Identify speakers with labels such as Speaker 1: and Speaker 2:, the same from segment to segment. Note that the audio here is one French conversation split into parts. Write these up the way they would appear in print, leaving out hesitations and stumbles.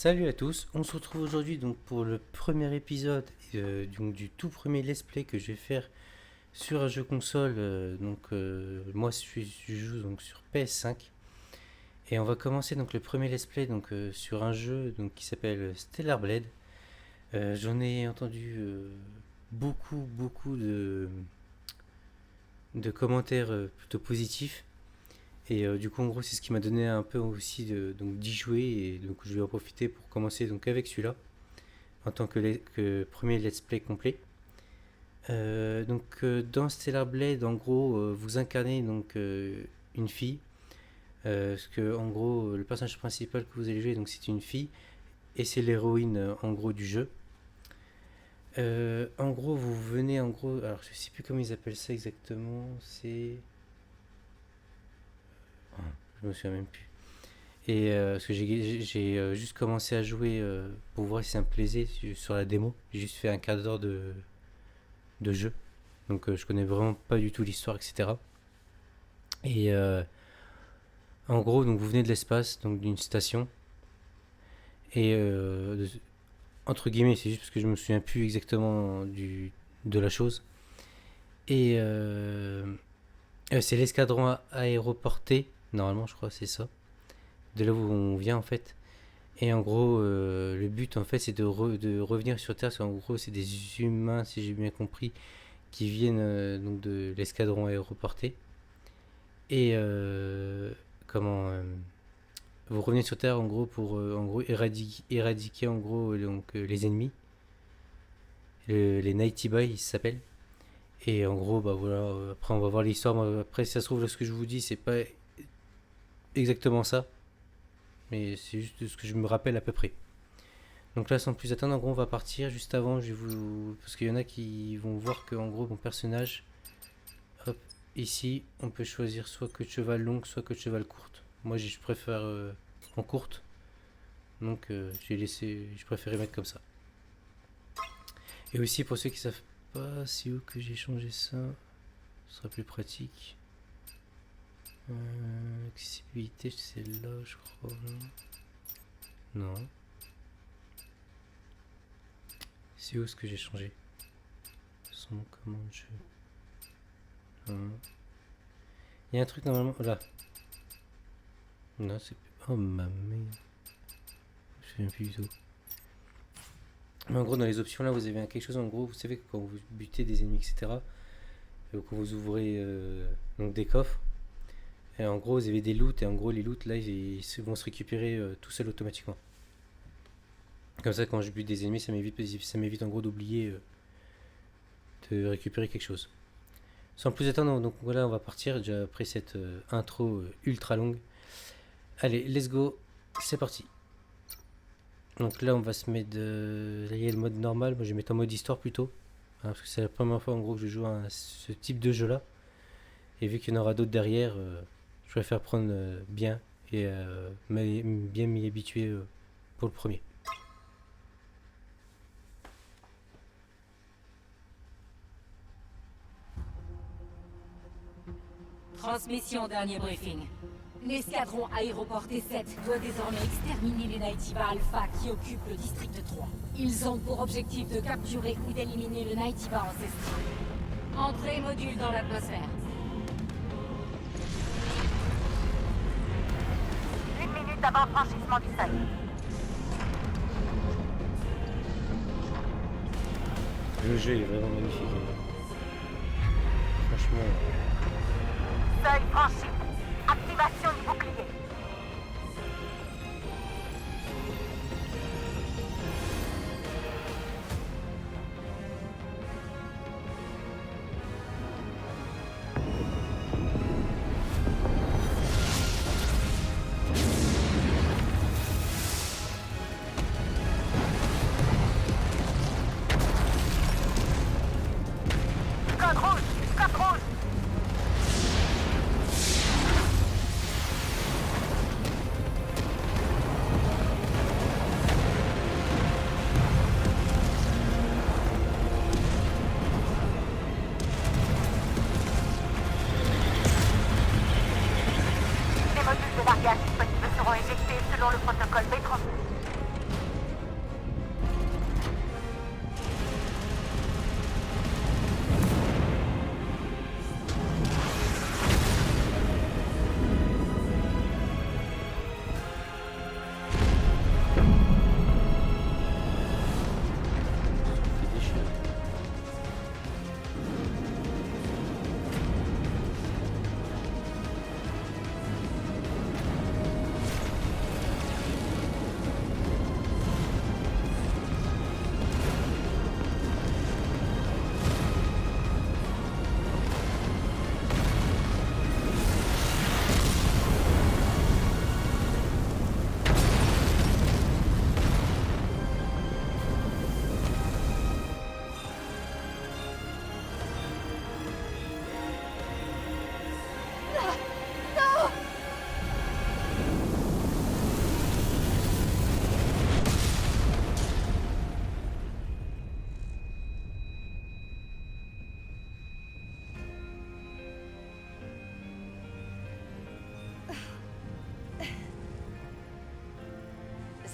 Speaker 1: Salut à tous, on se retrouve aujourd'hui donc pour le premier épisode donc, du tout premier let's play que je vais faire sur un jeu console. Moi je joue donc sur PS5 et on va commencer donc le premier let's play donc sur un jeu donc qui s'appelle Stellar Blade. J'en ai entendu beaucoup de commentaires plutôt positifs. Et du coup, en gros, c'est ce qui m'a donné un peu aussi donc d'y jouer. Et donc, je vais en profiter pour commencer donc avec celui-là, en tant que premier let's play complet. Dans Stellar Blade, en gros, vous incarnez donc une fille. Parce que, en gros, le personnage principal que vous allez jouer, donc c'est une fille. Et c'est l'héroïne, en gros, du jeu. En gros, vous venez, en gros. Alors, je sais plus comment ils appellent ça exactement. C'est. Je me souviens même plus. Et parce que j'ai juste commencé à jouer pour voir si ça me plaisait sur la démo. J'ai juste fait un quart d'heure de jeu. Donc je connais vraiment pas du tout l'histoire, etc. Et en gros, donc vous venez de l'espace, donc d'une station. Et entre guillemets, c'est juste parce que je me souviens plus exactement de la chose. Et c'est l'escadron aéroporté. Normalement, je crois que c'est ça. De là où on vient en fait. Et en gros, le but en fait c'est de revenir sur Terre, parce qu'en gros c'est des humains, si j'ai bien compris, qui viennent donc de l'escadron aéroporté. Et vous revenez sur Terre en gros pour en gros éradiquer en gros les ennemis. Les Nighty Boys ils s'appellent. Et en gros bah voilà, après on va voir l'histoire. Après si ça se trouve ce que je vous dis c'est pas exactement ça. Mais c'est juste ce que je me rappelle à peu près. Donc là, sans plus attendre, en gros, on va partir. Juste avant, je vais vous... Parce qu'il y en a qui vont voir que, en gros, mon personnage... Hop, ici, on peut choisir soit queue de cheval longue, soit queue de cheval courte. Moi, je préfère en courte. Donc, je préférais mettre comme ça. Et aussi, pour ceux qui savent pas, c'est où que j'ai changé ça. Ce sera plus pratique. Accessibilité, c'est là, je crois. Non. C'est où ce que j'ai changé? Son commande jeu. Non. Il y a un truc normalement. Là. Non, c'est. Oh ma merde. Je me souviens plus du tout. Mais en gros, dans les options là, vous avez quelque chose. En gros, vous savez que quand vous butez des ennemis, etc., quand vous ouvrez donc des coffres. Et en gros, vous avez des loots, et en gros, les loots là, ils vont se récupérer tout seuls automatiquement. Comme ça, quand je bute des ennemis, ça m'évite en gros d'oublier de récupérer quelque chose. Sans plus attendre, donc voilà, on va partir déjà après cette intro ultra longue. Allez, let's go, c'est parti. Donc là, on va se mettre là, il y a le mode normal. Moi, je vais mettre en mode histoire plutôt, hein, parce que c'est la première fois en gros que je joue à ce type de jeu là. Et vu qu'il y en aura d'autres derrière, je préfère prendre bien et bien m'y habituer pour le premier.
Speaker 2: Transmission dernier briefing. L'escadron aéroporté 7 doit désormais exterminer les Nightiva Alpha qui occupent le district 3. Ils ont pour objectif de capturer ou d'éliminer le Nightiva ancestral. Entrée module dans l'atmosphère.
Speaker 3: 1 minute avant franchissement du seuil.
Speaker 1: Le jeu est vraiment magnifique. Franchement.
Speaker 3: Seuil franchi. Activation du bouclier. Code rouge. Code rouge.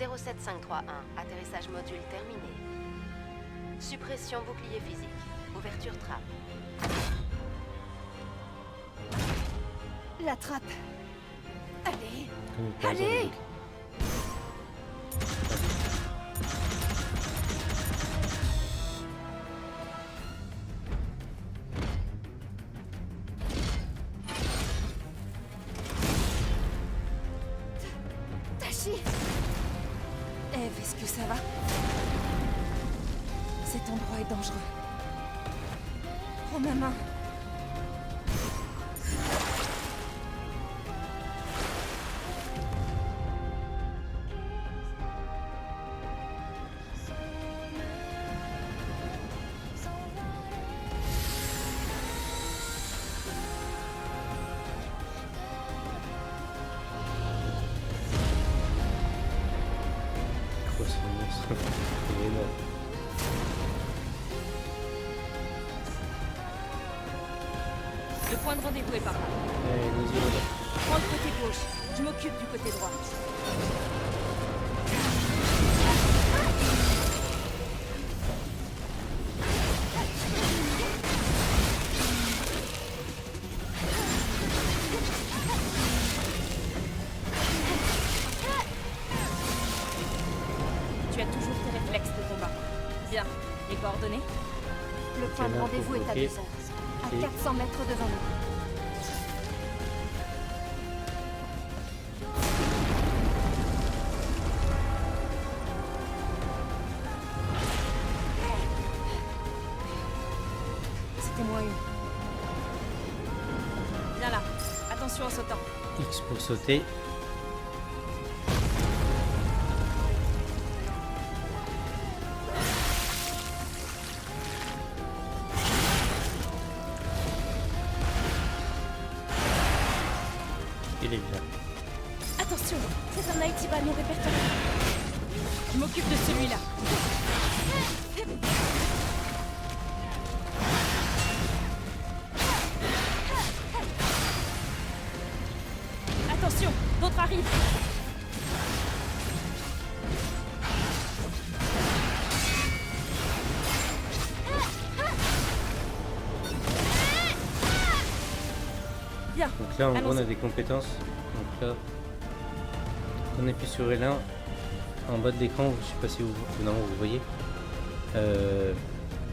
Speaker 4: 07531, atterrissage module terminé. Suppression bouclier physique. Ouverture trappe.
Speaker 2: La trappe. Allez.
Speaker 1: Comme par hasard,
Speaker 2: Allez.
Speaker 1: donc.
Speaker 2: Tachi. Eve, est-ce que ça va? Cet endroit est dangereux. Prends ma main.
Speaker 1: Quoi ce monstre? Il est énorme.
Speaker 2: Le point de rendez-vous est par là.
Speaker 1: Allez, nous y voilà.
Speaker 2: Prends le côté gauche. Je m'occupe du côté droit. Tu as toujours tes réflexes de combat. Bien. Les coordonnées? Le point de
Speaker 1: là,
Speaker 2: rendez-vous est à
Speaker 1: ok.
Speaker 2: 2 heures.
Speaker 1: Ok.
Speaker 2: À 400 mètres devant nous. C'était moi une. Viens là. Attention en sautant.
Speaker 1: X pour sauter. Il est bien.
Speaker 2: Attention, c'est un Aitiba non répertorié. Je m'occupe de celui-là. Attention, d'autres arrivent. Bien.
Speaker 1: Donc là, en gros, on a
Speaker 2: Allons-y.
Speaker 1: des compétences. Donc là, on appuie sur L1 en bas de l'écran. Je sais pas si vous, non, vous voyez.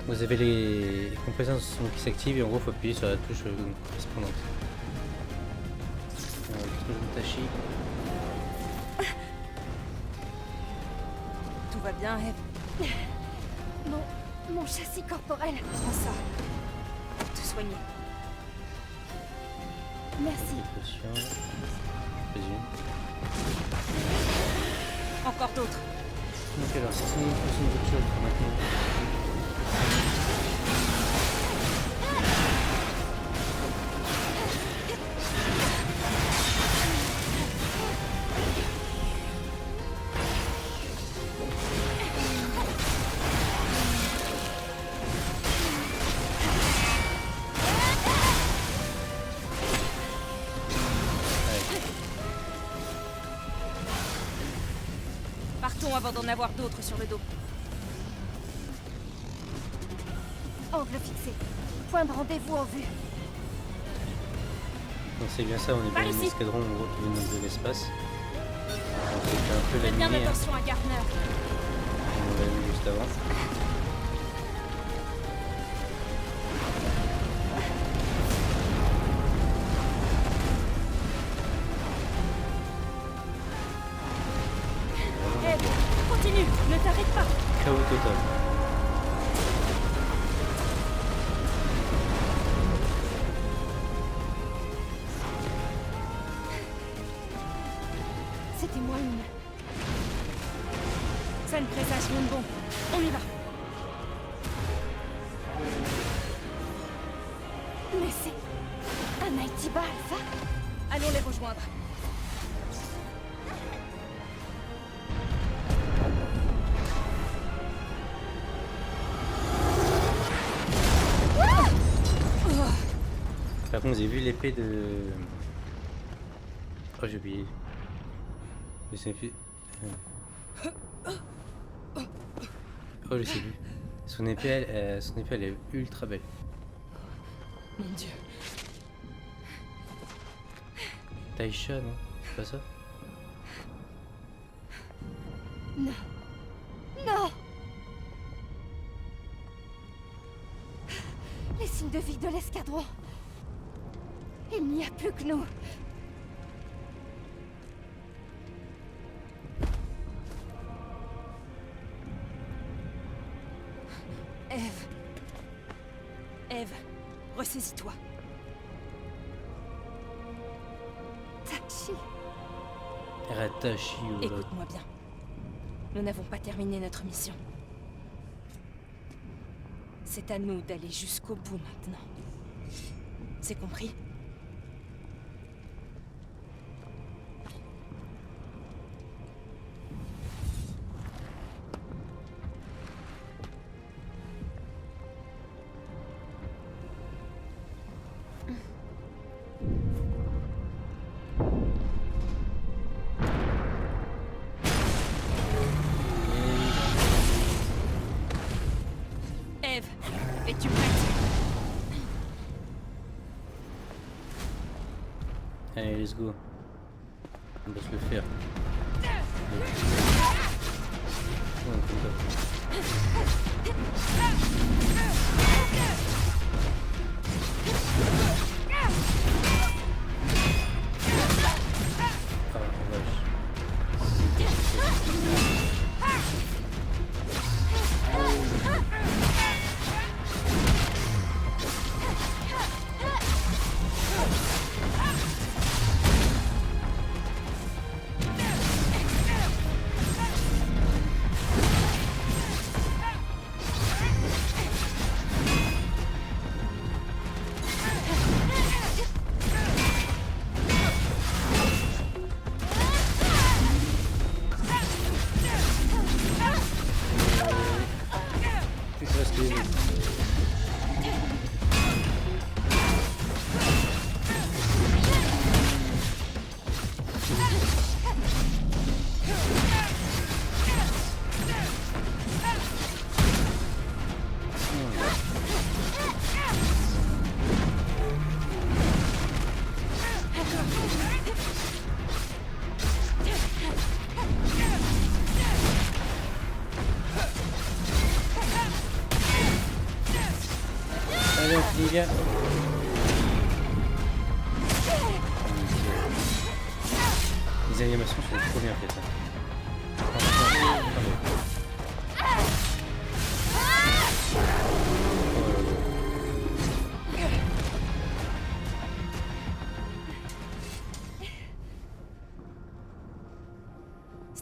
Speaker 1: Vous avez les compétences qui s'activent et en gros, il faut appuyer sur la touche correspondante. Tachi.
Speaker 2: Tout va bien, Eve. Mon châssis corporel. Prends ça. Pour te soigner. Merci.
Speaker 1: Potion. Présume.
Speaker 2: Encore d'autres.
Speaker 1: Donc alors, c'est une potion de chose maintenant.
Speaker 2: Partons avant d'en avoir d'autres sur le dos. Angle fixé. Point de rendez-vous en vue.
Speaker 1: Donc c'est bien ça, on est
Speaker 2: Par
Speaker 1: bien un
Speaker 2: ici.
Speaker 1: escadron en gros qui vient de l'espace. On fait un peu la
Speaker 2: Faites bien
Speaker 1: lumière,
Speaker 2: attention à Gardner.
Speaker 1: on l'a vu juste avant.
Speaker 2: Eve, continue, ne t'arrête pas.
Speaker 1: Chaos total.
Speaker 2: C'était moi une. Ça ne présage rien de bon. On y va. Mais c'est un Aitiba Alpha. Allons les rejoindre.
Speaker 1: Par contre, j'ai vu l'épée de. Oh, j'ai oublié. Mais c'est plus. Oh, je sais plus. Son épée, elle est ultra belle.
Speaker 2: Mon Dieu.
Speaker 1: Taisha, non? C'est pas ça?
Speaker 2: Non. Non. Les signes de vie de l'escadron. Il n'y a plus que nous. Eve. Eve, ressaisis-toi. Tachi.
Speaker 1: Ratashi, oh là là.
Speaker 2: Écoute-moi bien. Nous n'avons pas terminé notre mission. C'est à nous d'aller jusqu'au bout maintenant. C'est compris? Eve, es-tu prête?
Speaker 1: Allez, let's go. On va se le faire. Ouais, comme ça. Ah, vache. C'est parce que... Allez, on finit bien. Les animations sont trop bien faites. Hein. Franchement,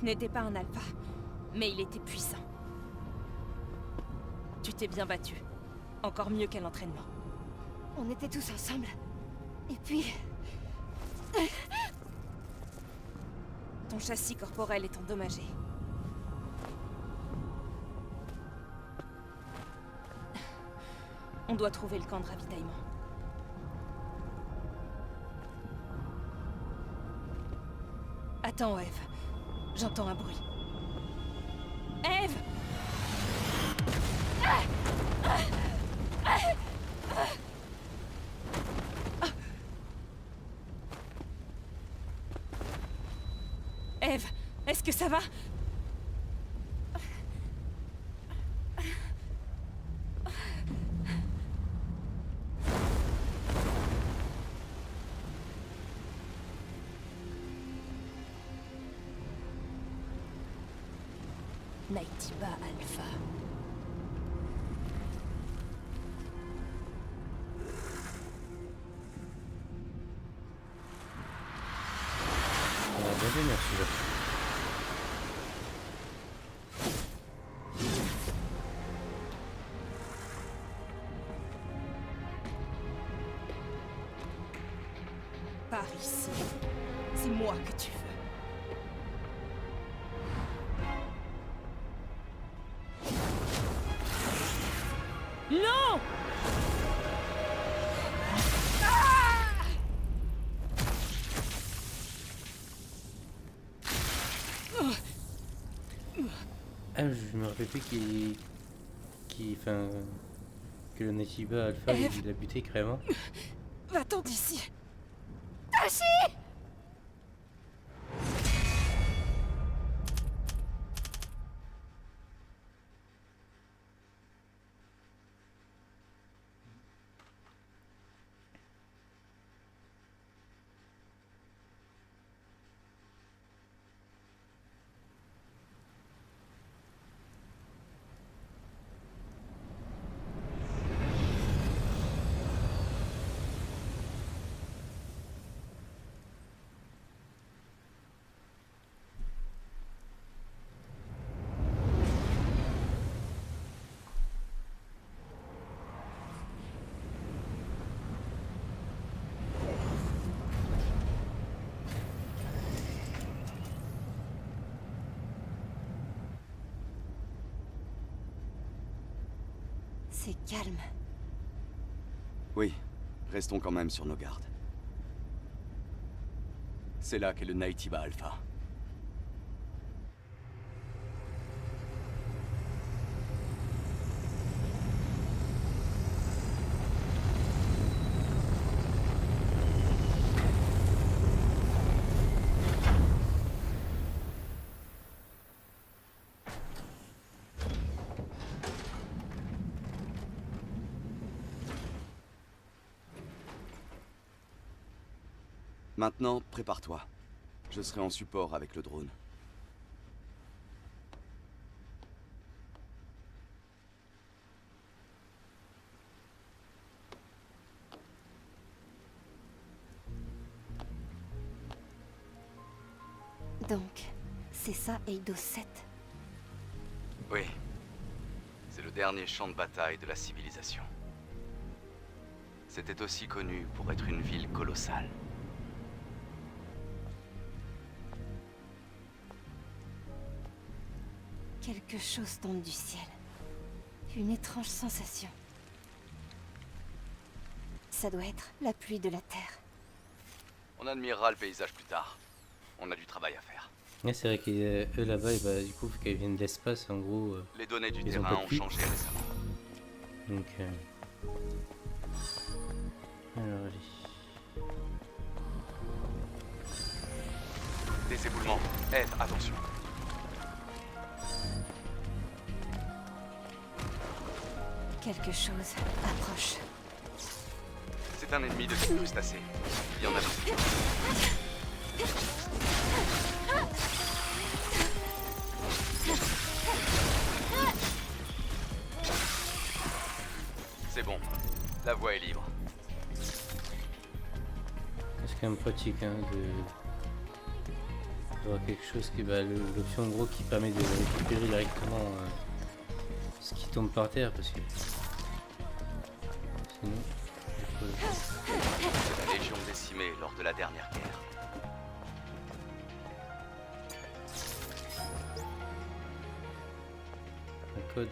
Speaker 2: Ce n'était pas un alpha, mais il était puissant. Tu t'es bien battu. Encore mieux qu'à l'entraînement. On était tous ensemble. Et puis... Ton châssis corporel est endommagé. On doit trouver le camp de ravitaillement. Attends, Eve. J'entends un bruit. Eve! Eve, est-ce que ça va? Naytiba Alpha.
Speaker 1: on a bien vu, merci. Là.
Speaker 2: Par ici. C'est moi que tu veux. Non!
Speaker 1: Ah, je me rappelle plus enfin, que le Natiba Alpha, il l'a buté carrément.
Speaker 2: Va-t'en d'ici. C'est calme.
Speaker 5: Oui, restons quand même sur nos gardes. C'est là qu'est le Naytiba Alpha. Maintenant, prépare-toi. Je serai en support avec le drone.
Speaker 6: Donc, c'est ça Eidos 7.
Speaker 5: Oui. C'est le dernier champ de bataille de la civilisation. C'était aussi connu pour être une ville colossale.
Speaker 6: Quelque chose tombe du ciel. Une étrange sensation. Ça doit être la pluie de la terre.
Speaker 5: On admirera le paysage plus tard. On a du travail à faire.
Speaker 1: Ouais, c'est vrai qu'eux là-bas, et bah, du coup, vu qu'elles viennent de l'espace, en gros.
Speaker 5: Les données du
Speaker 1: Ils ont
Speaker 5: terrain
Speaker 1: pas de
Speaker 5: ont
Speaker 1: pluie.
Speaker 5: changé récemment.
Speaker 1: Donc. Alors, allez.
Speaker 5: Des éboulements. Ed, attention.
Speaker 6: Quelque chose approche.
Speaker 5: C'est un ennemi de type crustacé. Il y en a plus. C'est bon. La voie est libre.
Speaker 1: C'est quand même pratique hein, d'avoir quelque chose qui. Bah, l'option en gros qui permet de récupérer directement ce qui tombe par terre parce que. Sinon.
Speaker 5: C'est la Légion décimée lors de la dernière guerre.
Speaker 1: Un code.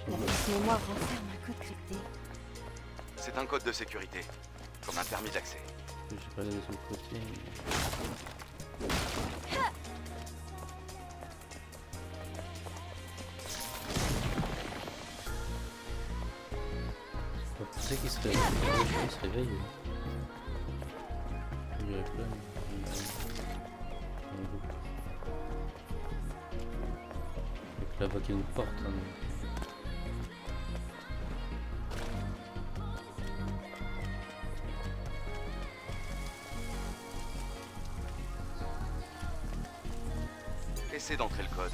Speaker 6: La pièce mémoire renferme un code crypté.
Speaker 5: C'est un code de sécurité, comme un permis d'accès.
Speaker 1: J'ai pas regardé sur le côté. C'est pas pour ça qu'il se réveille. Il se réveille. Je dirais pas, mais. Donc là-bas qu'il y a une porte. Hein.
Speaker 5: Essaie d'entrer le code.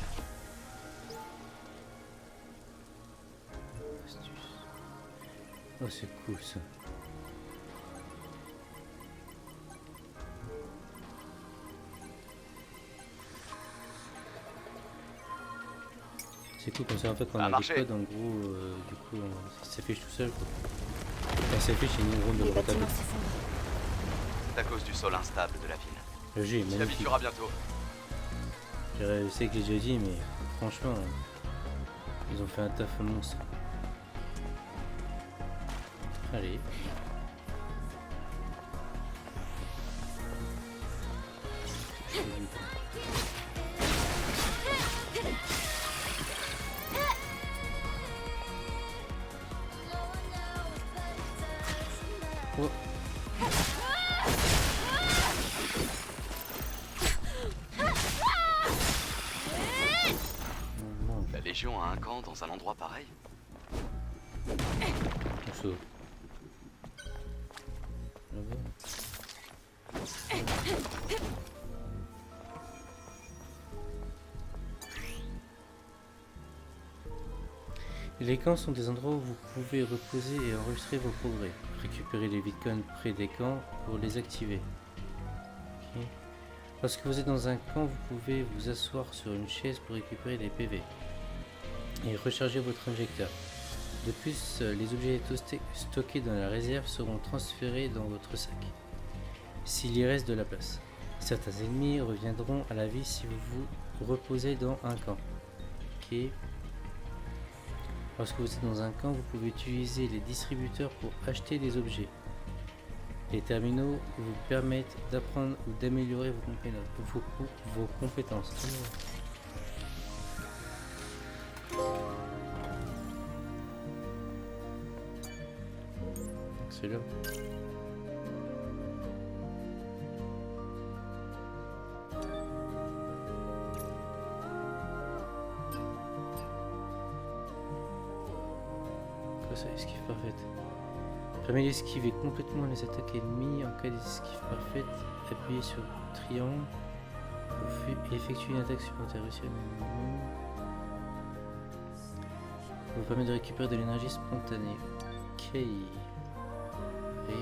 Speaker 1: Astuce. Oh, c'est cool ça. C'est cool comme ça en fait quand on
Speaker 5: Ça a
Speaker 1: a
Speaker 5: marché.
Speaker 1: des codes en gros du coup ça s'affiche tout seul quoi. Ça s'affiche il y a une ronde de
Speaker 6: Les
Speaker 1: retable.
Speaker 6: bâtiments s'effondrent.
Speaker 5: C'est à cause du sol instable de la ville.
Speaker 1: Le jeu est
Speaker 5: Tu
Speaker 1: magnifique.
Speaker 5: t'habitueras bientôt.
Speaker 1: Je sais que j'ai déjà dit mais franchement ils ont fait un taf monstre. Allez. Oh. Non,
Speaker 5: La Légion a un camp dans un endroit pareil?
Speaker 1: on sauve. Là-bas. Les camps sont des endroits où vous pouvez reposer et enregistrer vos progrès. Récupérez les bitcoins près des camps pour les activer. Ok. Lorsque vous êtes dans un camp, vous pouvez vous asseoir sur une chaise pour récupérer des PV et recharger votre injecteur. De plus, les objets stockés dans la réserve seront transférés dans votre sac, s'il y reste de la place. Certains ennemis reviendront à la vie si vous vous reposez dans un camp. Ok. Lorsque vous êtes dans un camp, vous pouvez utiliser les distributeurs pour acheter des objets. Les terminaux vous permettent d'apprendre ou d'améliorer vos compétences. C'est là. Quoi ça, esquive parfaite? Permet d'esquiver complètement les attaques ennemies. En cas d'esquive parfaite, appuyez sur triangle pour effectuer une attaque supplémentaire. Vous permet de récupérer de l'énergie spontanée. Ok. Et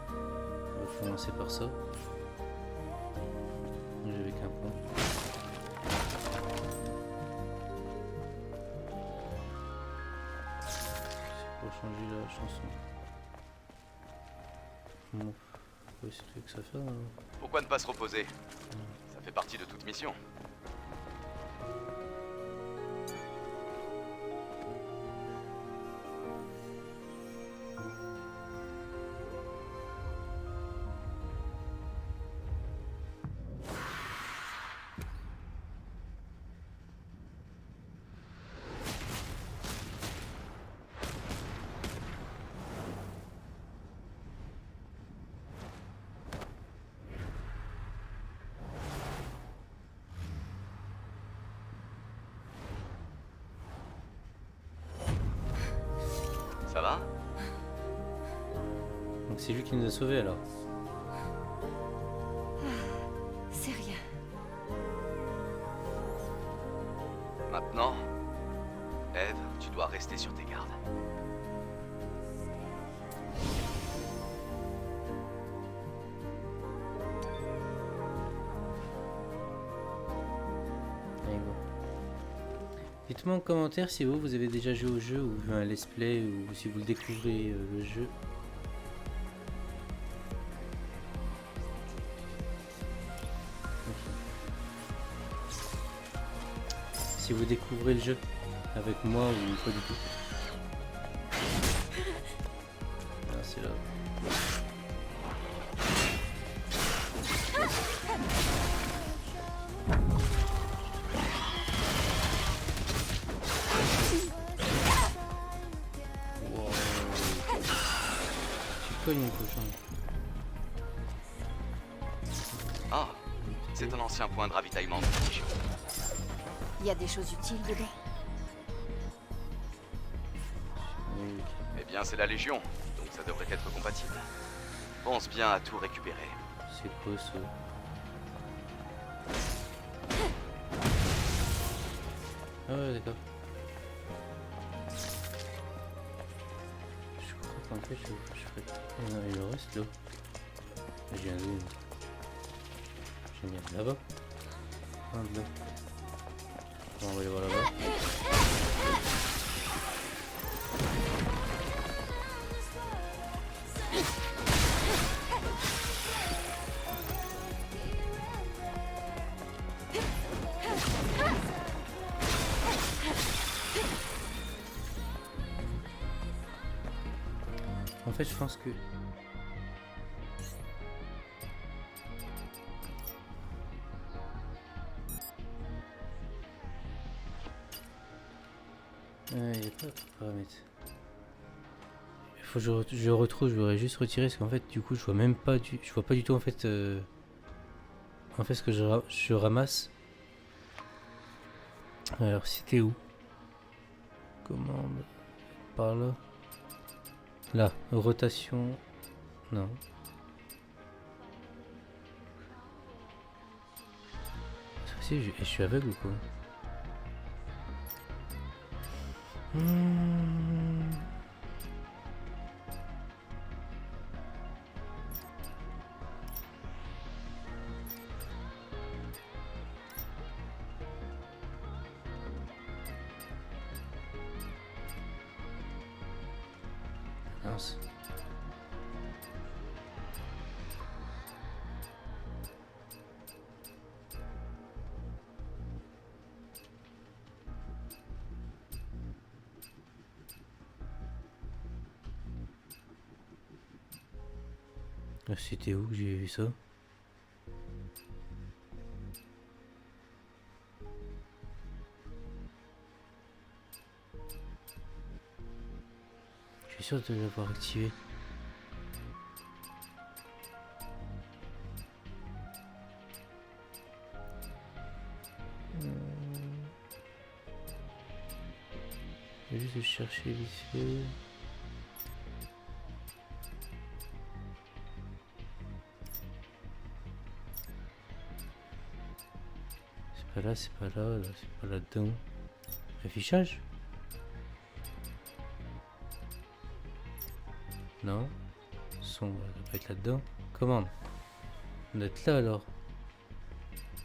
Speaker 1: on va commencer par ça. J'avais qu'un point. C'est pour changer la chanson. Bon, ouais, c'est tout que ça fait. Hein.
Speaker 5: Pourquoi ne pas se reposer? Ça fait partie de toute mission. Ça va?
Speaker 1: Donc c'est lui qui nous a sauvés alors.
Speaker 6: C'est rien.
Speaker 5: Maintenant, Eve, tu dois rester sur tes gardes.
Speaker 1: Allez, go. Dites-moi en commentaire si vous avez déjà joué au jeu ou vu un let's play ou si vous le découvrez le jeu. Si vous découvrez le jeu avec moi ou pas du tout. Ah, c'est là. Wow. Tu cognes mon cochon.
Speaker 5: Ah, c'est un ancien point de ravitaillement de la Légion.
Speaker 6: Il y a des choses utiles dedans.
Speaker 1: Oui, oui.
Speaker 5: Eh bien, c'est la Légion, donc ça devrait être compatible. Pense bien à tout récupérer.
Speaker 1: C'est quoi ça? Ah ouais, d'accord. Je crois qu'en fait je ferais... Ah non, il en reste là. J'ai un zoom. J'ai mis un là-bas. Un de là. On va aller voir là-bas. En fait, je pense que... il n'y a pas de paramètres. faut que je le retrouve, je voudrais juste retirer parce qu'en fait du coup je vois même pas je vois pas du tout en fait ce que je ramasse. Alors c'était où? Commande par là. Là, rotation. Non. Si, je suis aveugle ou quoi? Mince. C'était où que j'ai vu ça? Je suis sûr de l'avoir activé. Je vais juste le chercher vite fait. C'est pas là, c'est pas là-dedans. Affichage? Non. Son, ça doit pas être là-dedans. Commande. On doit être là alors.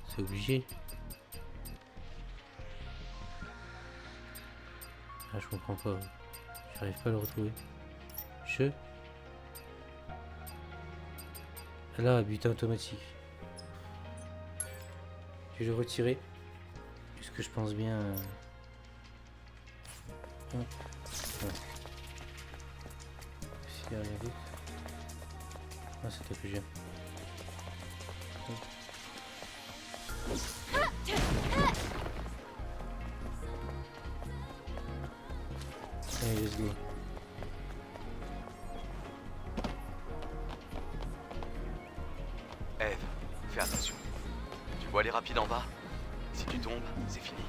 Speaker 1: C'est obligé. Ah, je comprends pas. J'arrive pas à le retrouver. Là, butin automatique. Je vais le retirer. Puisque je pense bien. Hop. Ouais. S'il y a rien d'autre. Ah, c'était plus bien. Allez, let's go.
Speaker 5: Eve, fais attention. Tu vois les rapides en bas? Si tu tombes, c'est fini.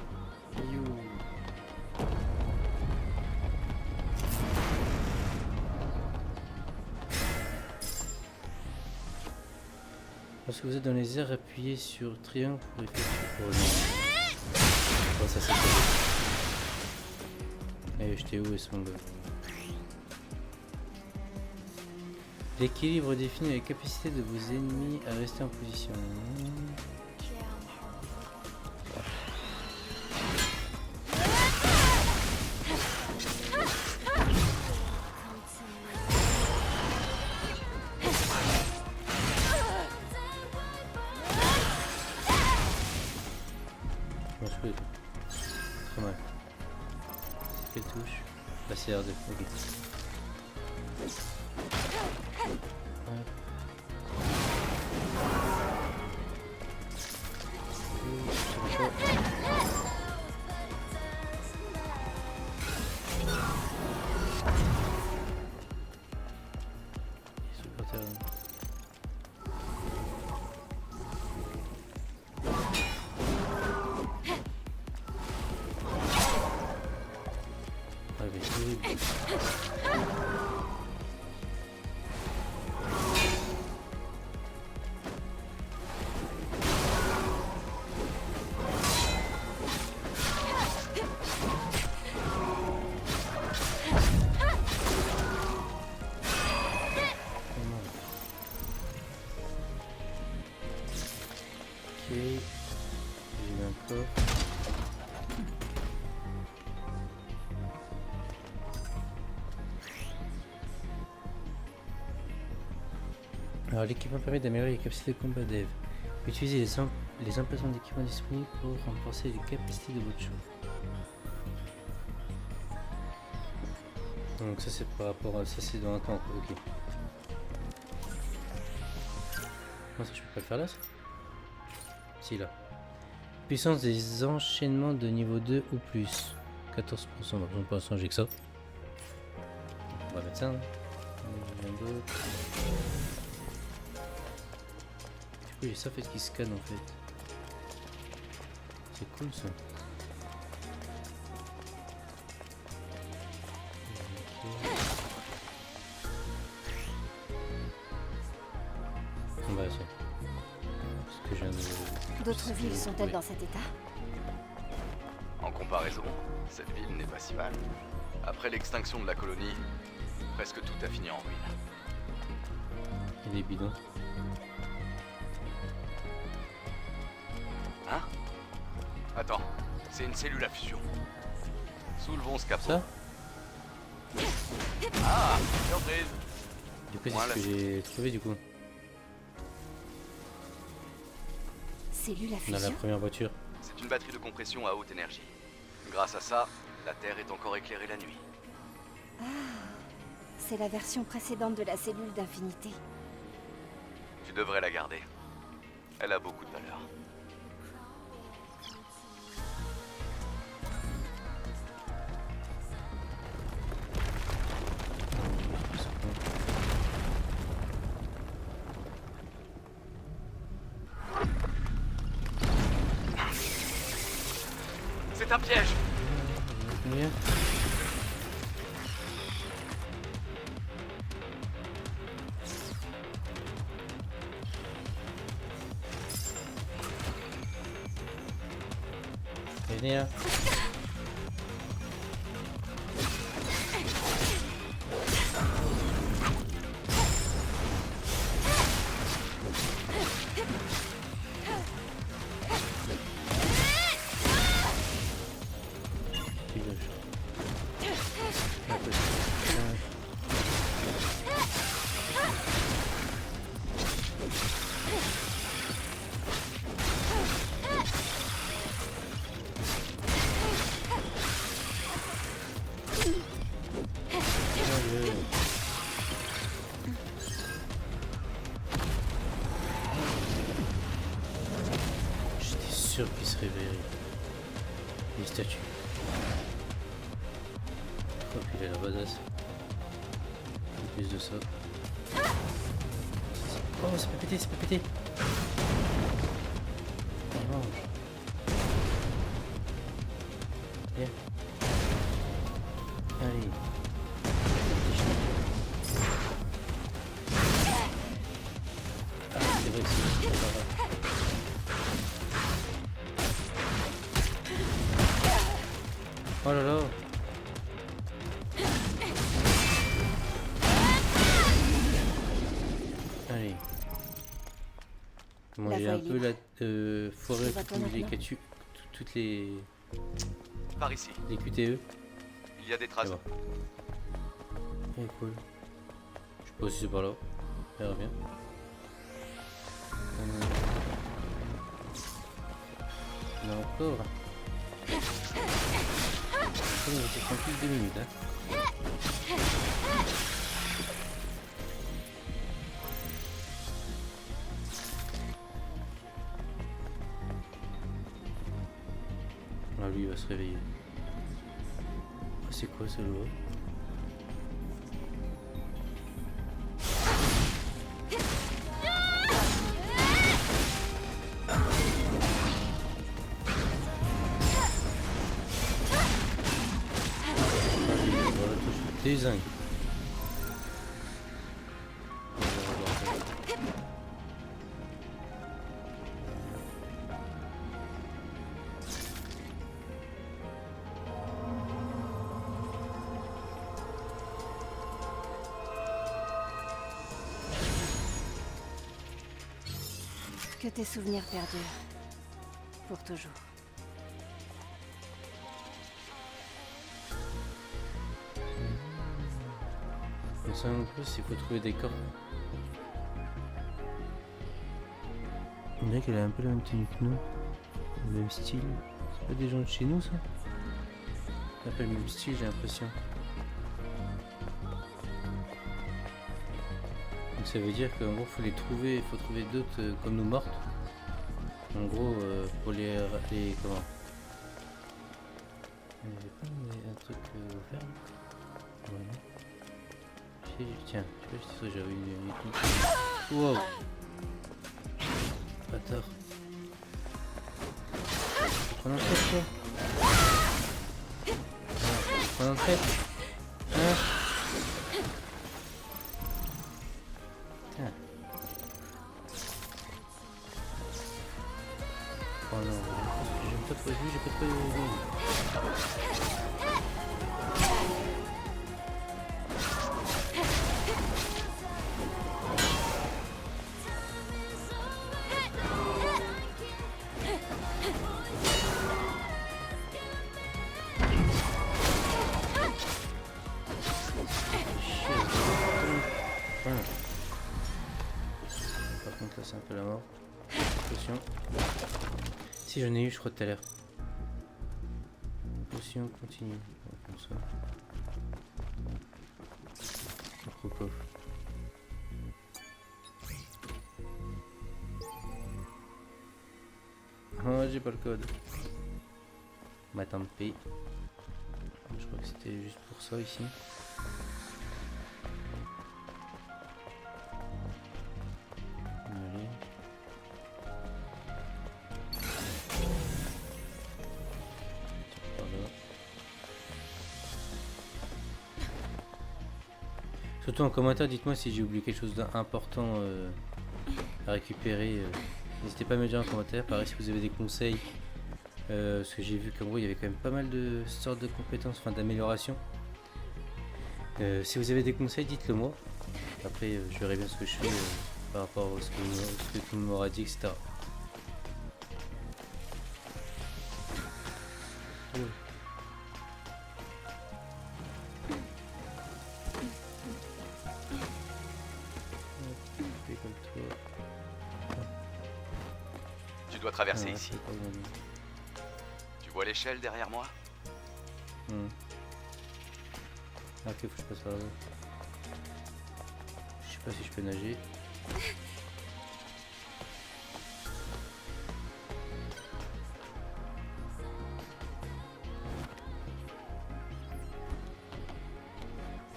Speaker 1: Lorsque vous êtes dans les airs, appuyez sur triangle pour effectuer. Oh, ça c'est cool. Allez, j'étais où est-ce mon gars? L'équilibre définit la capacité de vos ennemis à rester en position. Trop mal. Quelle touche? La CR2, ok. Alors l'équipement permet d'améliorer les capacités de combat d'Eve. Utilisez les emplacements d'équipement disponibles pour renforcer les capacités de votre show. Donc ça c'est par rapport à ça, c'est dans un camp, ok. Comment ça je peux pas le faire là ça? Si là. Puissance des enchaînements de niveau 2 ou plus. 14%, donc pour l'instant j'ai que ça. On va mettre ça. Hein. Rien d'autre. Du coup, j'ai ça fait qui scanne en fait. C'est cool ça. On va essayer. Parce que je viens de...
Speaker 6: D'autres villes sont-elles
Speaker 1: Oui.
Speaker 6: dans cet état?
Speaker 5: En comparaison, cette ville n'est pas si mal. Après l'extinction de la colonie, presque tout a fini en ruine.
Speaker 1: Il est bidon.
Speaker 5: Hein? Attends, c'est une cellule à fusion. Soulevons ce capot.
Speaker 1: Ça?
Speaker 5: Ah, surprise!
Speaker 1: Du coup, c'est
Speaker 5: Voilà.
Speaker 1: ce que j'ai trouvé du coup.
Speaker 6: Cellule à
Speaker 1: Dans la
Speaker 6: fusion?
Speaker 1: première voiture.
Speaker 5: C'est une batterie de compression à haute énergie. Grâce à ça, la Terre est encore éclairée la nuit.
Speaker 6: C'est la version précédente de la cellule d'infinité.
Speaker 5: Tu devrais la garder. Elle a beaucoup de valeur. C'est un piège!
Speaker 1: Combien? Venez là. J'étais sûr qu'il se réveillerait. Les statues. Oh, puis il a la badass. En plus de ça. Oh, c'est pas pété, c'est pas pété. Il mange. Viens. Allez. Ah, c'est vrai que c'est pas grave. Oh là là. Allez. Moi
Speaker 6: La
Speaker 1: j'ai
Speaker 6: voie
Speaker 1: un
Speaker 6: est
Speaker 1: peu
Speaker 6: libre.
Speaker 1: la forêt
Speaker 6: Tu vas toi maintenant
Speaker 1: toutes les
Speaker 5: Par ici,
Speaker 1: QTE.
Speaker 5: il y a des traces.
Speaker 1: Là-bas. Eh, cool. Je sais pas si c'est par là. On verra bien. On a encore. On va être tranquille 2 minutes. Hein. Ah, lui il va se réveiller. Ah, c'est quoi ça là? Désingue.
Speaker 6: Que tes souvenirs perdurent. Pour toujours.
Speaker 1: On sait un peu s'il faut trouver des corps. On dirait qu'elle a un peu la même tenue que nous. Le même style. C'est pas des gens de chez nous ça? Un peu le même style j'ai l'impression. Donc ça veut dire qu'en gros faut les trouver, il faut trouver d'autres comme nous mortes. En gros pour les comment? Il y avait pas un truc ouvert? Ouais. Tiens, je sais pas si j'avais une... Wow. Bâtard. Prends en tête, toi. Prends en tête. Hein? Tiens. Oh non, j'aime pas trop vu, j'ai pas trop vu. Voilà. Par contre là c'est un peu la mort. Potion. Si j'en ai eu je crois tout à l'heure. Potion continue. Ouais, comme ça. Autre coffre. Oh j'ai pas le code. Bah tant pis. Je crois que c'était juste pour ça ici. Allez. Par là. Surtout en commentaire, dites-moi si j'ai oublié quelque chose d'important à récupérer. N'hésitez pas à me le dire en commentaire. Pareil si vous avez des conseils. Parce que j'ai vu qu'en gros il y avait quand même pas mal de sortes de compétences, enfin d'amélioration. Si vous avez des conseils, dites-le moi. Après je verrai bien ce que je fais par rapport à ce que tout le monde m'aura dit, etc. Ouais. Fais comme toi.
Speaker 5: Tu dois traverser
Speaker 1: Ah,
Speaker 5: ici.
Speaker 1: c'est pas bon.
Speaker 5: Tu vois l'échelle derrière moi?
Speaker 1: Ah, ok, faut que je passe par là. Je sais pas si je peux nager.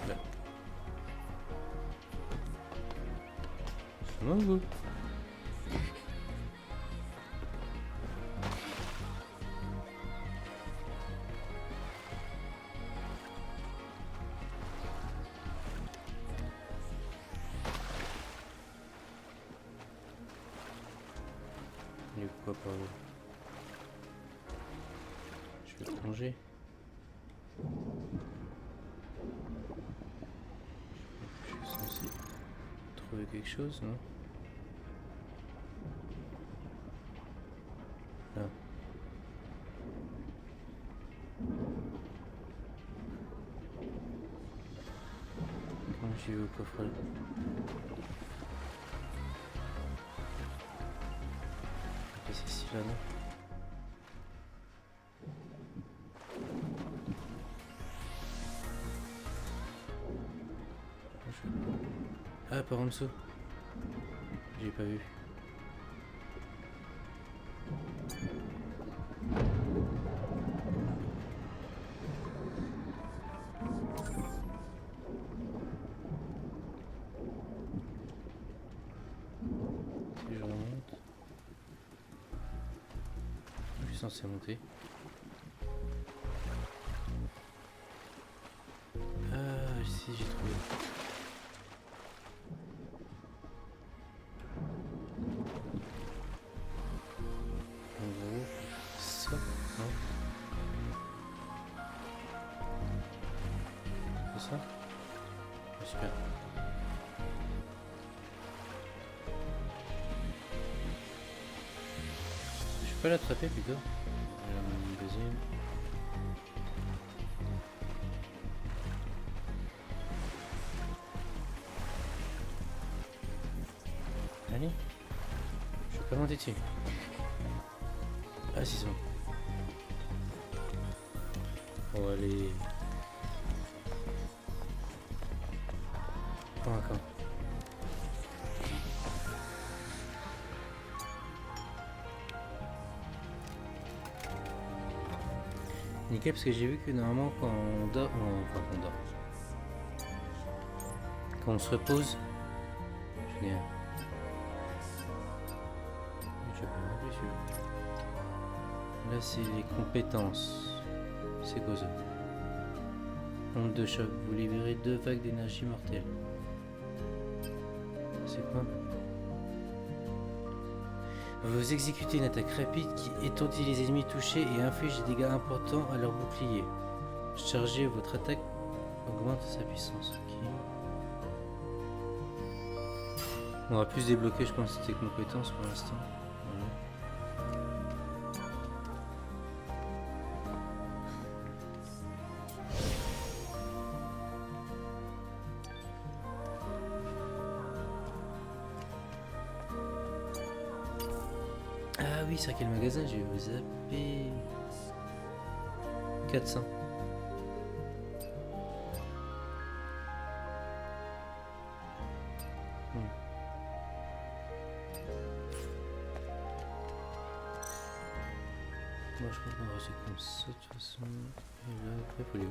Speaker 1: Là. C'est bon, vous? Il est quoi par là? Je vais plonger. Je suis censé trouver quelque chose, non? Là. Comment j'y vais au coffre là? C'est ici là, non? Ah, par en dessous. J'ai pas vu. Si je remonte. Je suis censé monter. Ah, si j'ai trouvé. En gros, ça, non? C'est ça? Ah, super. Je peux l'attraper plutôt. Une deuxième. Allez. Je peux pas monter dessus. Ah si c'est bon. Oh allez. Pas encore. Nickel parce que j'ai vu que normalement quand on dort, enfin qu'on dort. Quand on se repose, je n'ai un. Je peux m'appeler celui-là. Là, c'est les compétences. C'est quoi ça? Onde de choc. Vous libérez 2 vagues d'énergie mortelle. C'est quoi? Vous exécutez une attaque rapide qui étourdit les ennemis touchés et inflige des dégâts importants à leur bouclier. Chargez votre attaque augmente sa puissance. Ok. On va plus débloquer, je pense, ces compétences pour l'instant. Ah oui, c'est à quel magasin j'ai zappé 400. Moi je pense qu'on va rester comme ça de toute façon. Et là après faut les où?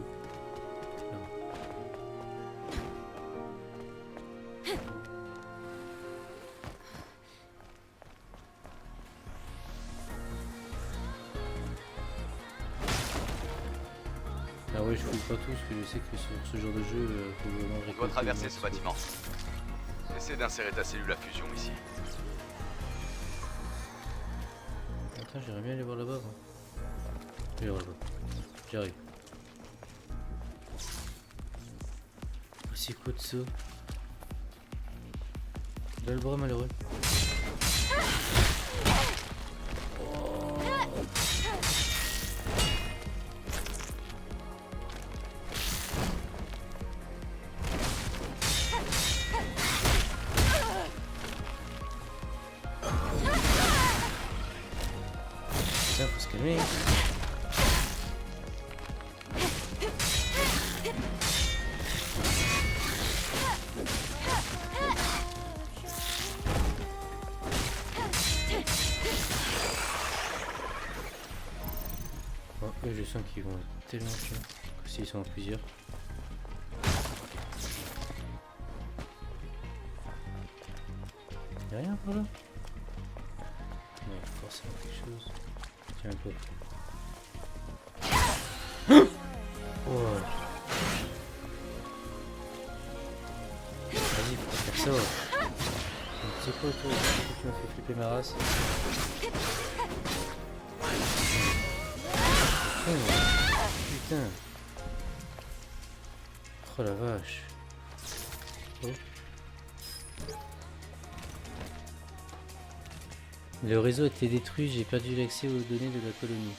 Speaker 1: Ah ouais, je fouille pas tout parce que je sais que sur ce genre de jeu, faut vraiment
Speaker 5: On doit
Speaker 1: récolter
Speaker 5: traverser
Speaker 1: le
Speaker 5: ce
Speaker 1: maximum.
Speaker 5: bâtiment. Essaie d'insérer ta cellule à fusion ici.
Speaker 1: Attends, j'aimerais bien aller voir là-bas. Je vais voir là-bas. J'arrive. Oh, c'est quoi de ça? Là le bras malheureux. Putain, faut se calmer. Oh, eux, je sens qu'ils vont être tellement chiants que s'ils sont en plusieurs. Y'a rien par là? Ouais, forcément quelque chose. Tiens, un peu. Oh. Vas-y, faut pas faire ça. C'est quoi toi? Tu m'as fait flipper ma race. Oh, putain. Oh la vache. Oh. Le réseau a été détruit, j'ai perdu l'accès aux données de la colonie.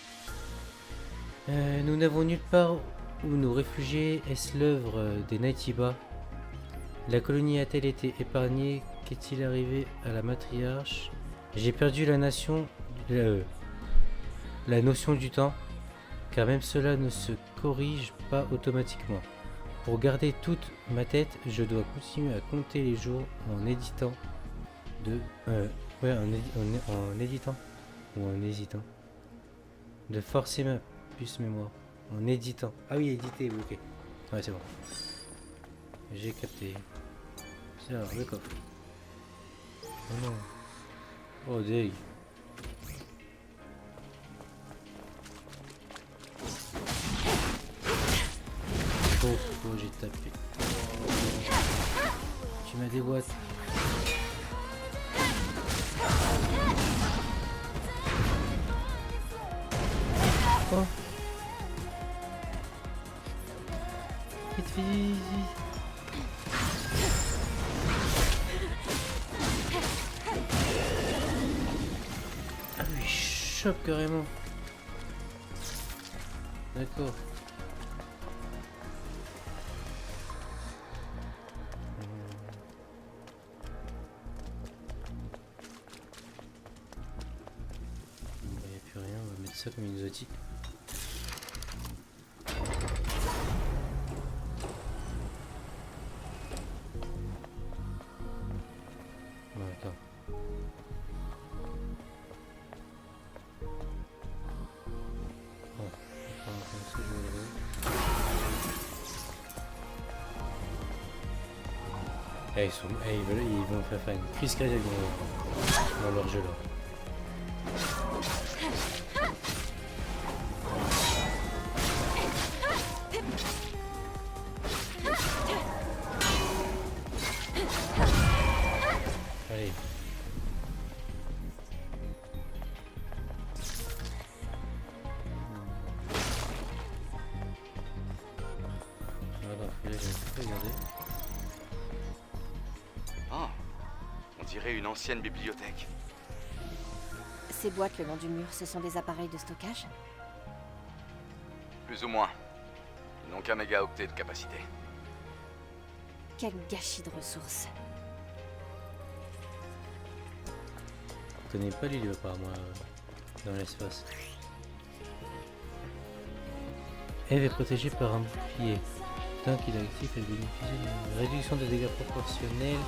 Speaker 1: Nous n'avons nulle part où nous réfugier. Est-ce l'œuvre des Naytiba? La colonie a-t-elle été épargnée? Qu'est-il arrivé à la matriarche? J'ai perdu la notion du temps, car même cela ne se corrige pas automatiquement. Pour garder toute ma tête, je dois continuer à compter les jours en éditant en éditant ou en hésitant. De forcer ma puce mémoire. En éditant. Ah oui, éditer, oui, ok. Ouais, c'est bon. J'ai capté. C'est alors le coffre. Oh non. Oh dég. Oh, j'ai tapé. Tu m'as déboîté. Oh. Vite, vite, vite. Ah oui, il chope carrément. D'accord. Il n'y a plus rien, on va mettre ça comme une exotique. Attends. Oh, comme ça, je vais aller. Eh, ils vont faire une crise cardiaque dans leur jeu là. Allez. Alors, là, je vais regarder.
Speaker 5: Oh, on dirait une ancienne bibliothèque.
Speaker 6: Ces boîtes le long du mur, ce sont des appareils de stockage?
Speaker 5: Plus ou moins. Ils n'ont qu'un mégaoctet de capacité.
Speaker 6: Quel gâchis de ressources.
Speaker 1: Je connais pas l'île apparemment dans l'espace. Eve est protégée par un bouclier. Tant qu'il est actif, elle bénéficie d'une réduction de dégâts proportionnelle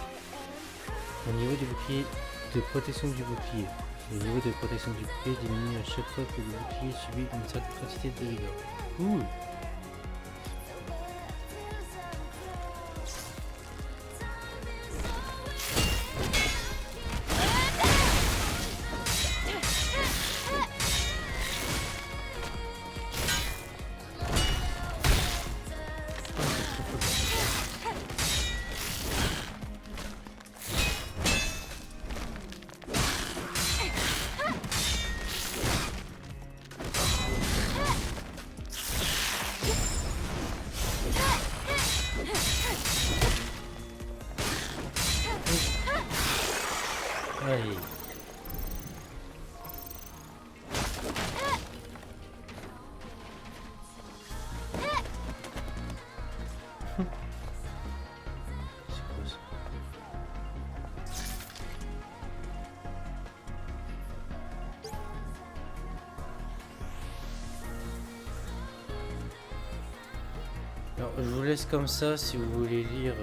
Speaker 1: au niveau du bouclier de protection du bouclier. Le niveau de protection du bouclier diminue à chaque fois que le bouclier subit une certaine quantité de dégâts. Cool. Allez. C'est quoi ça? Alors, je vous laisse comme ça si vous voulez lire.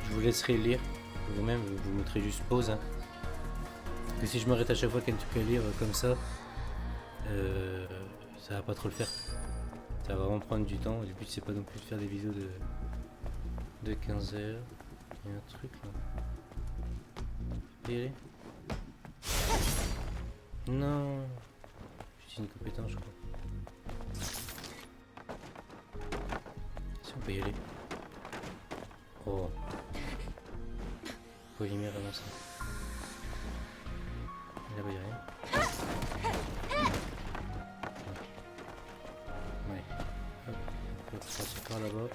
Speaker 1: Je vous laisserai lire. Vous-même, vous mettrez juste pause. Hein. Parce que si je m'arrête à chaque fois qu'il y a un truc à lire comme ça, ça va pas trop le faire. Ça va vraiment prendre du temps. Le but c'est pas non plus de faire des vidéos de 15 heures. Il y a un truc là. Y aller? Non. C'est une compétence je crois. Si on peut y aller. Oh. Polymère avancé. Là-bas y'a rien. Ouais. Hop. On peut passer par là-bas.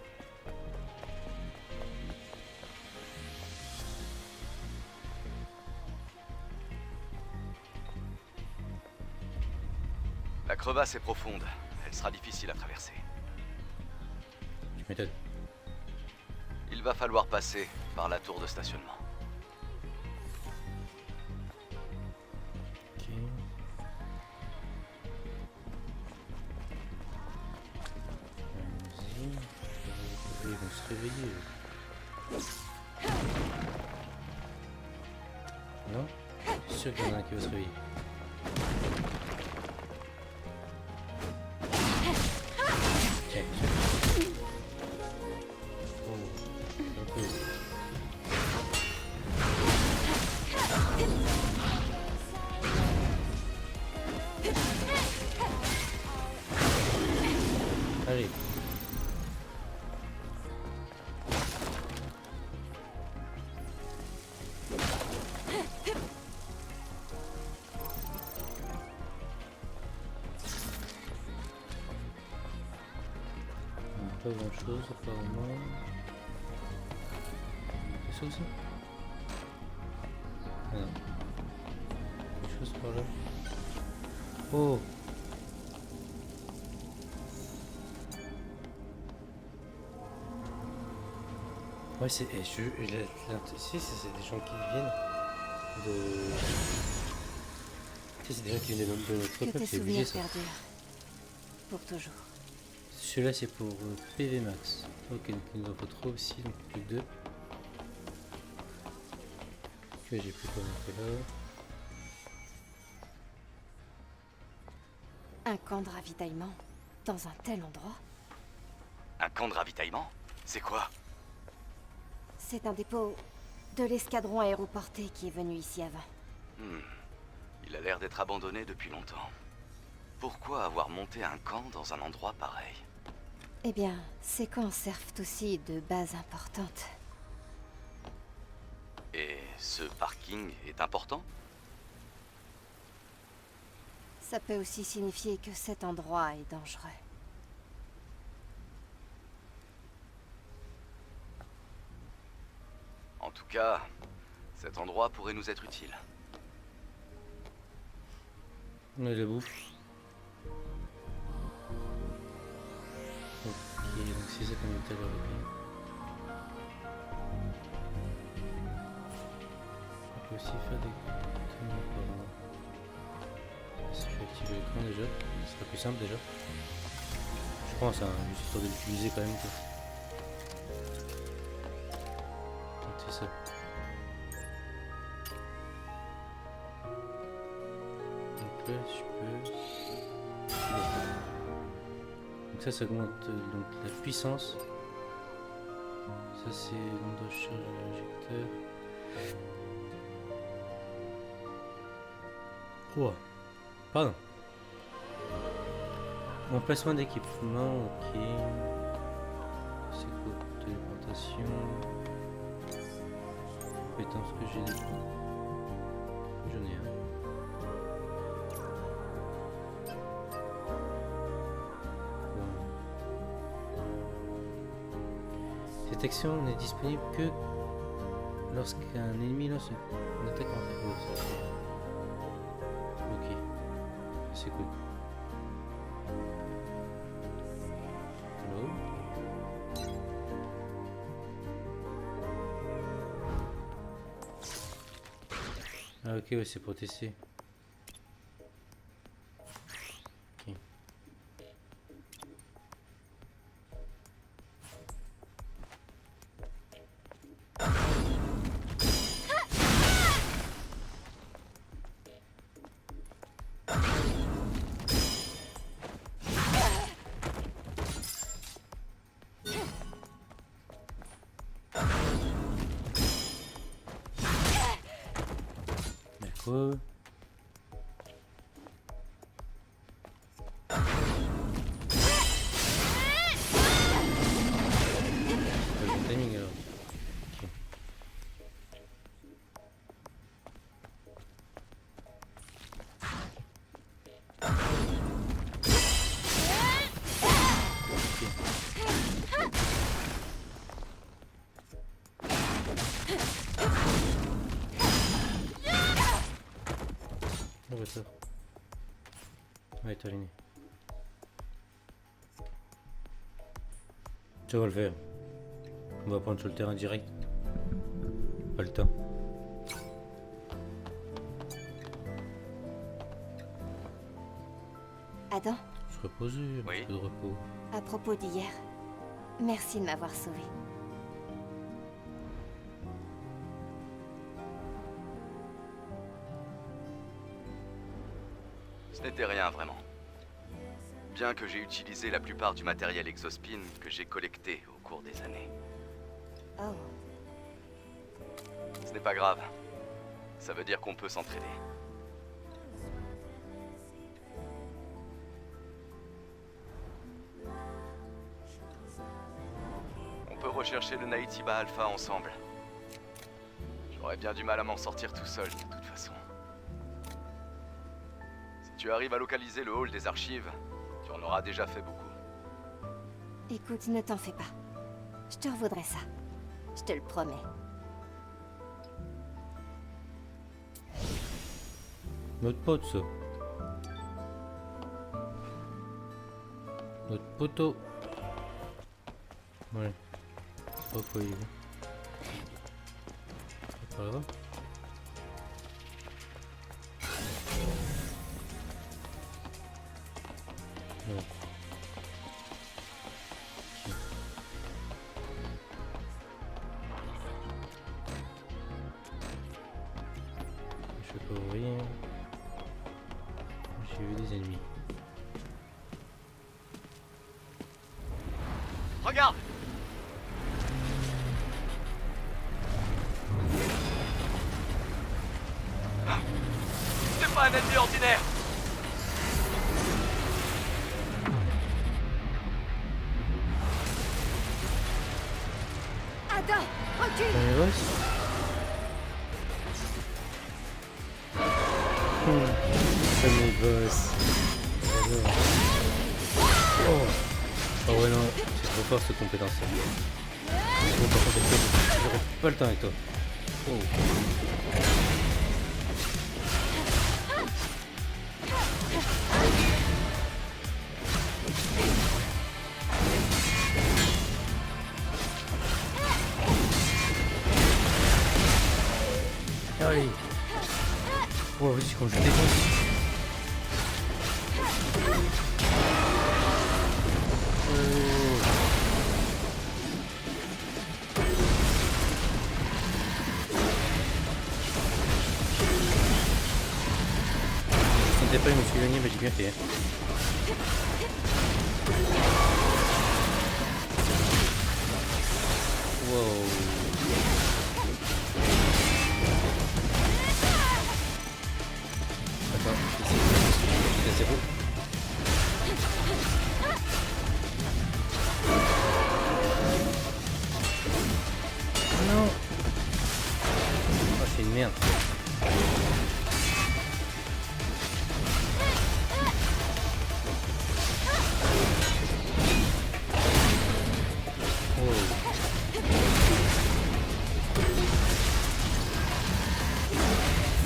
Speaker 5: La crevasse est profonde. Elle sera difficile à traverser.
Speaker 1: Tu m'étonnes.
Speaker 5: Il va falloir passer par la tour de stationnement.
Speaker 1: Ok. Allons-y. Ils vont se réveiller. Non? Je suis sûr qu'il y en a un qui va se réveiller. Tiens, tiens. Oh, un peu. Allez. Pas grand chose apparemment. C'est ça aussi? Ah non. Quelque chose par là. Oh! Ouais, c'est. Si, c'est des gens qui viennent de. Tu sais, c'est des gens qui viennent de notre
Speaker 6: Que
Speaker 1: peuple,
Speaker 6: tes
Speaker 1: c'est obligé
Speaker 6: souvenirs
Speaker 1: ça.
Speaker 6: perdurent. Pour toujours.
Speaker 1: Celui-là c'est pour PV Max. Ok, donc il nous en faut 3 aussi, donc plus que 2. Ok, j'ai plus quoi monter là.
Speaker 6: Un camp de ravitaillement dans un tel endroit?
Speaker 5: Un camp de ravitaillement? C'est quoi?
Speaker 6: C'est un dépôt de l'escadron aéroporté qui est venu ici avant.
Speaker 5: Il a l'air d'être abandonné depuis longtemps. Pourquoi avoir monté un camp dans un endroit pareil?
Speaker 6: Eh bien, ces camps servent aussi de base importante.
Speaker 5: Et ce parking est important?
Speaker 6: Ça peut aussi signifier que cet endroit est dangereux.
Speaker 5: En tout cas, cet endroit pourrait nous être utile.
Speaker 1: On a la bouffe. Ok, donc c'est ça qu'on a tout à l'heure. On peut aussi faire des tenues. Si je vais activer l'écran déjà, ce sera plus simple déjà. Je pense, hein, juste histoire de l'utiliser quand même. Quoi. Donc c'est ça. Donc là, je peux. Donc ça augmente donc la puissance. Ça c'est l'onde de charge de l'injecteur. Oh. Pardon. Emplacement d'équipement, ok. C'est quoi? Téléportation. Compétences que j'ai des points. J'en ai un. Cette action n'est disponible que lorsqu'un ennemi lance une attaque en pause. Ok, c'est cool. Hello. Ah ok, ouais, c'est pour tester. Ok. D'accord. Le bon timing alors. Ok. Oh bah ça. Ouais, terminé. Ça va le faire. On va prendre sur le terrain direct. Pas le temps.
Speaker 6: Adam,
Speaker 1: Se reposer, un
Speaker 5: Oui.
Speaker 1: petit peu de repos.
Speaker 6: à propos d'hier, merci de m'avoir sauvé.
Speaker 5: Ce n'était rien vraiment. Bien que j'ai utilisé la plupart du matériel Exospin que j'ai collecté au cours des années.
Speaker 6: Oh,
Speaker 5: Ce n'est pas grave. Ça veut dire qu'on peut s'entraider. On peut rechercher le Naytiba Alpha ensemble. J'aurais bien du mal à m'en sortir tout seul, de toute façon. Si tu arrives à localiser le hall des archives, tu en auras déjà fait beaucoup.
Speaker 6: écoute, ne t'en fais pas. Je te revaudrai ça. Je te le promets.
Speaker 1: Notre pote, ça. Notre poteau. Ouais. Je sais pas quoi il est. C'est pas grave. Ouais. Je peux pas ouvrir. J'ai vu des ennemis.
Speaker 5: Regarde!
Speaker 6: Ada, recule.
Speaker 1: Premier boss. Premier boss. J'adore. Oh. Oh ouais non, c'est trop fort cette compétence. Bon, par contre, j'aurais pas le temps avec toi. Oh. Allez. Oh vas-y quand je défonce. Je sentais pas, je me suis éloigné, mais j'ai bien fait. Wow. Attends, c'est zéro. Non. Oh, c'est une merde.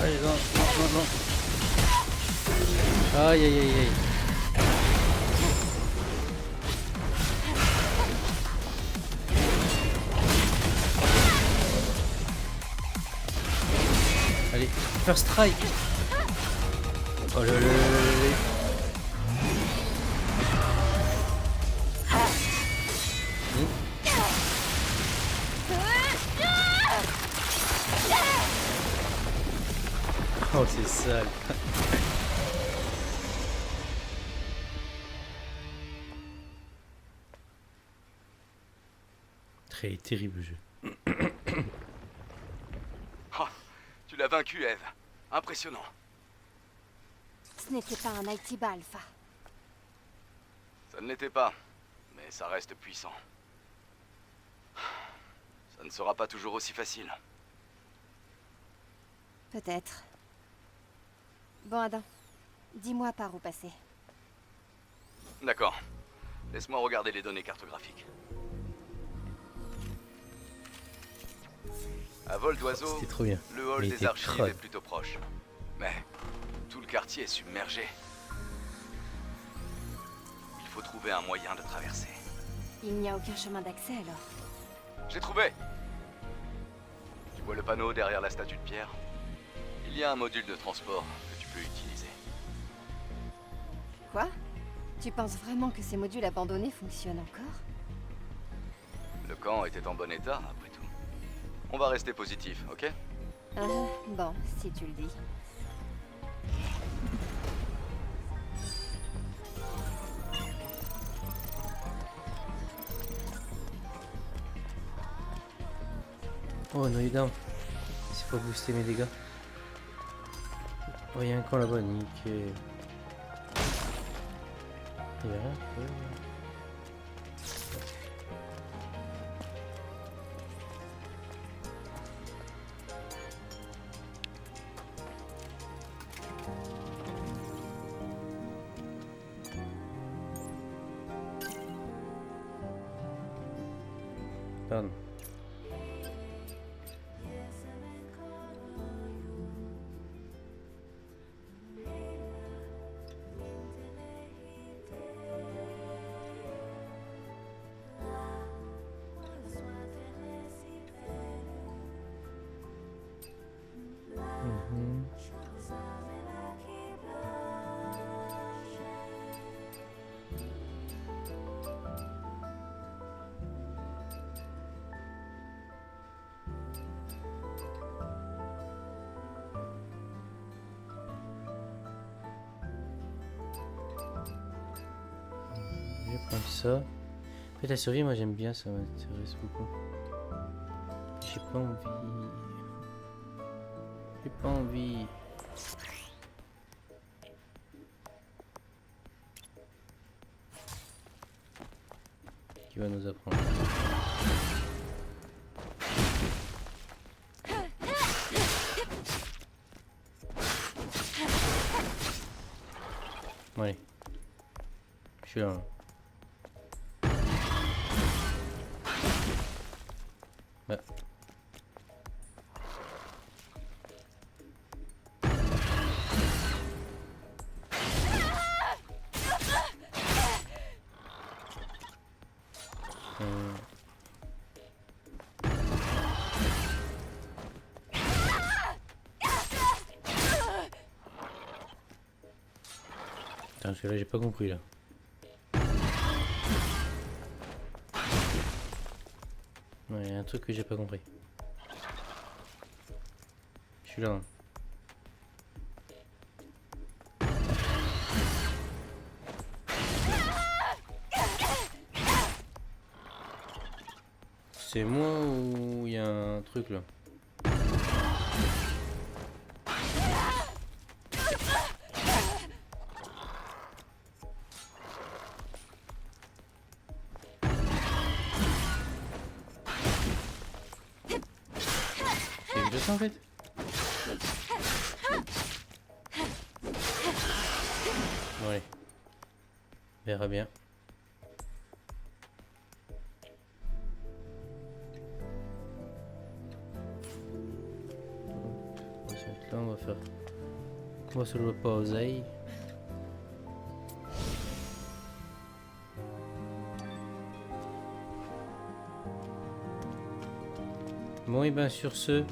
Speaker 1: Allez, non, non, non. Aïe, aïe, aïe, aïe. Allez, first strike. Oh là là là là là. Oh, c'est sale. Très terrible jeu.
Speaker 5: Oh, tu l'as vaincu, Eve. Impressionnant.
Speaker 6: Ce n'était pas un Nighttiba Alpha.
Speaker 5: Ça ne l'était pas, mais ça reste puissant. Ça ne sera pas toujours aussi facile.
Speaker 6: Peut-être. Bon, Adam, dis-moi par où passer.
Speaker 5: D'accord. Laisse-moi regarder les données cartographiques. À vol d'oiseau,
Speaker 1: C'était trop bien.
Speaker 5: le hall
Speaker 1: Mais il
Speaker 5: des
Speaker 1: était
Speaker 5: archives
Speaker 1: crade.
Speaker 5: est plutôt proche. Mais tout le quartier est submergé. Il faut trouver un moyen de traverser.
Speaker 6: Il n'y a aucun chemin d'accès alors.
Speaker 5: J'ai trouvé! Tu vois le panneau derrière la statue de pierre? Il y a un module de transport que tu peux utiliser.
Speaker 6: Quoi? Tu penses vraiment que ces modules abandonnés fonctionnent encore?
Speaker 5: Le camp était en bon état, après tout. On va rester positif, ok?
Speaker 6: Ah, bon, si tu le dis.
Speaker 1: Oh, noyau d'armes. C'est pour booster mes dégâts. Oh, il y a un camp là-bas, nickel. Il y a rien. Pardon. Je vais prendre ça. En fait, la survie, moi j'aime bien, ça m'intéresse beaucoup. J'ai pas envie. J'ai pas envie. Qui va nous apprendre? Allez. Je suis là. Hein. Bah. Putain, celui-là, j'ai pas compris là. Ouais, y a un truc que j'ai pas compris. Je suis là. Hein. C'est moi ou il y a un truc là? C'est ça en fait. Bon allez. On verra bien. Là on va faire. On va se le pauser. Bon et ben sur ce.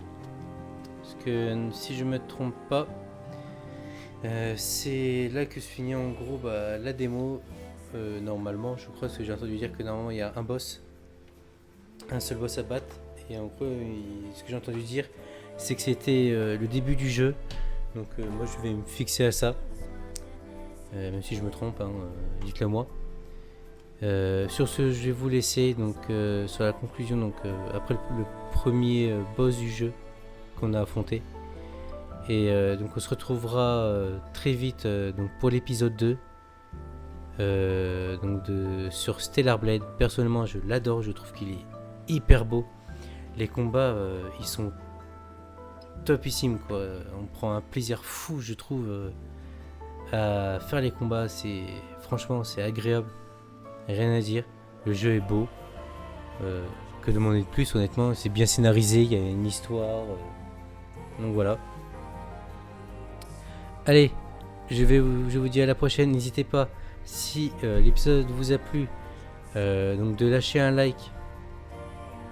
Speaker 1: Parce que si je me trompe pas, c'est là que se finit en gros la démo. Normalement, je crois que j'ai entendu dire que normalement il y a un boss, un seul boss à battre. Et en gros, ce que j'ai entendu dire, c'est que c'était le début du jeu. Donc moi je vais me fixer à ça. Même si je me trompe, hein, dites-le moi. Sur ce, je vais vous laisser donc sur la conclusion. Donc après le premier boss du jeu qu'on a affronté, et donc on se retrouvera très vite donc pour l'épisode 2 donc sur Stellar Blade. Personnellement je l'adore, je trouve qu'il est hyper beau, les combats ils sont topissimes quoi, on prend un plaisir fou je trouve à faire les combats, franchement c'est agréable, rien à dire, le jeu est beau, que demander de plus honnêtement, c'est bien scénarisé, il y a une histoire, donc voilà. Allez, je vous dis à la prochaine. N'hésitez pas, si l'épisode vous a plu, donc de lâcher un like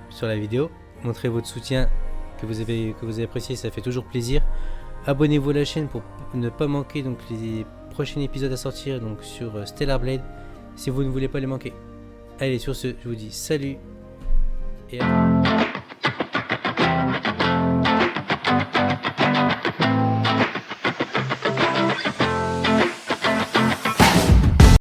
Speaker 1: sur la vidéo, montrez votre soutien que vous avez apprécié, ça fait toujours plaisir. Abonnez-vous à la chaîne pour ne pas manquer donc les prochains épisodes à sortir donc sur Stellar Blade, si vous ne voulez pas les manquer. Allez, sur ce, je vous dis salut et à